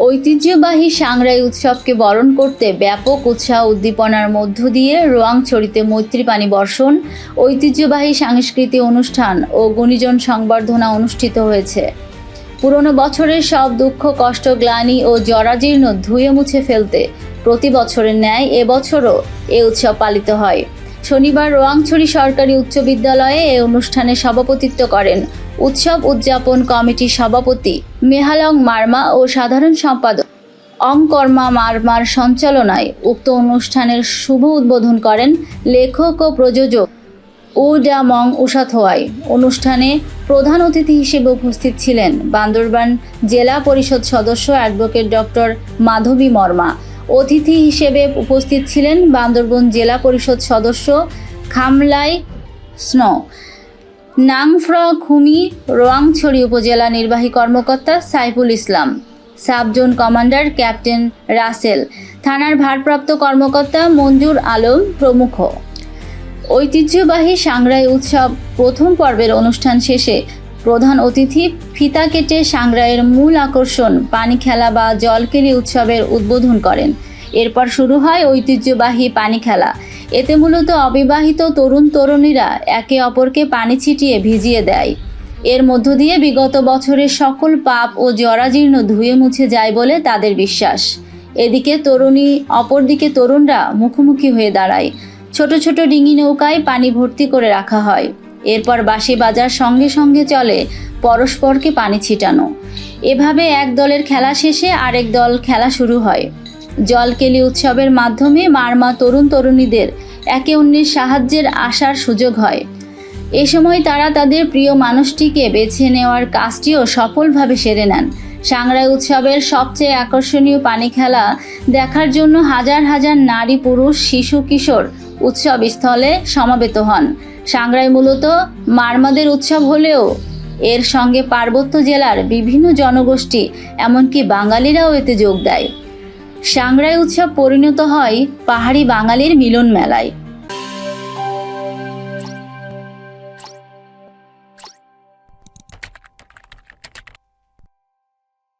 ঐতিহ্যবাহী সাংগ্রাই উৎসবকে বরণ করতে ব্যাপক উৎসাহ উদ্দীপনার মধ্য দিয়ে রোয়াংছড়িতে মৈত্রী পানি বর্ষণ, ঐতিহ্যবাহী সাংস্কৃতিক অনুষ্ঠান ও গুণীজন সংবর্ধনা অনুষ্ঠিত হয়েছে। পুরনো বছরের সব দুঃখ, কষ্ট, গ্লানি ও জরাজীর্ণ ধুয়ে মুছে ফেলতে প্রতি বছরের ন্যায় এবছরও এ উৎসব পালিত হয়। শনিবার রোয়াংছড়ি সরকারি উচ্চ বিদ্যালয়ে এ অনুষ্ঠানে সভাপতিত্ব করেন উৎসব উদযাপন কমিটির সভাপতি মেহালং মারমা ও সাধারণ সম্পাদক অংকর্মা মারমার সঞ্চালনায়। উক্ত অনুষ্ঠানের শুভ উদ্বোধন করেন লেখক ও প্রযোজক উডামং উষাথোয়াই। অনুষ্ঠানে প্রধান অতিথি হিসেবে উপস্থিত ছিলেন বান্দরবান জেলা পরিষদ সদস্য অ্যাডভোকেট ডক্টর মাধবী মর্মা। অতিথি হিসেবে উপস্থিত ছিলেন বান্দরবান জেলা পরিষদ সদস্য খামলাই স্নো, নাংফ্র খুমি রোয়াংছড়ি উপজেলা নির্বাহী কর্মকর্তা Saiful Islam, subzone commander captain Rasel, থানার ভারপ্রাপ্ত কর্মকর্তা মঞ্জুর আলম প্রমুখ। ঐতিহ্যবাহী সাংগ্রাই উৎসব প্রথম পর্বের অনুষ্ঠান শেষে প্রধান অতিথি ফিতা কেটে সাংগ্রাইয়ের মূল আকর্ষণ পানি খেলা বা জলকেলি উৎসবের উদ্বোধন করেন। এরপর শুরু হয় ঐতিহ্যবাহী পানি খেলা। এতে মূলত অবিবাহিত তরুণ তরুণীরা একে অপরকে পানি ছিটিয়ে ভিজিয়ে দেয়। এর মধ্য দিয়ে বিগত বছরের সকল পাপ ও জরাজীর্ণ ধুয়ে মুছে যায় বলে তাদের বিশ্বাস। এদিকে তরুণী, অপরদিকে তরুণরা মুখোমুখি হয়ে দাঁড়ায়। ছোট ছোট ডিঙি নৌকায় পানি ভর্তি করে রাখা হয়। এরপর বাঁশি বাজার সঙ্গে সঙ্গে চলে পরস্পরকে পানি ছিটানো। এভাবে এক দলের খেলা শেষে আরেক দল খেলা শুরু হয়। জলকেলি উৎসবের মাধ্যমে মারমা তরুণ তরুণীদের একে অন্যের সাহায্যের আসার সুযোগ হয়। এ সময় তারা তাদের প্রিয় মানুষটিকে বেছে নেওয়ার কাজটিও সফলভাবে সেরে নেন। সাংগ্রাই উৎসবের সবচেয়ে আকর্ষণীয় পানি খেলা দেখার জন্য হাজার হাজার নারী, পুরুষ, শিশু, কিশোর উৎসব স্থলে সমাবেত হন। সাংগ্রাই মূলত মারমাদের উৎসব হলেও এর সঙ্গে পার্বত্য জেলার বিভিন্ন জনগোষ্ঠী এমনকি বাঙালিরাও এতে যোগ দেয়। সাংগ্রাই উৎসব পরিণত হয় পাহাড়ি বাঙালির মিলন মেলায়।